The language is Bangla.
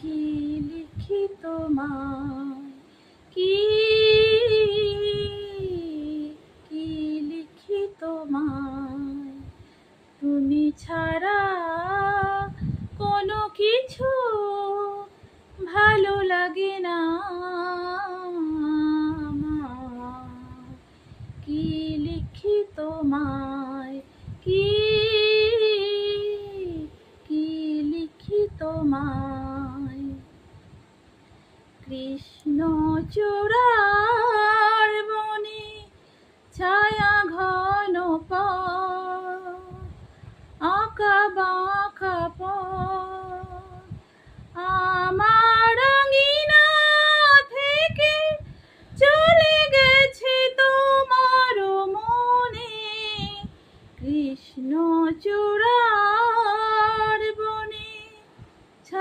কি লিখি তোমায়, কি কি লিখি তোমায়, তুমি ছাড়া কোনো কিছু ভালো লাগে না আমার। কি লিখি তোমায়, কি লিখি তোমায়। কৃষ্ণচূড়ার বনে ছায়া ঘন পথ, আঁকা বাঁকা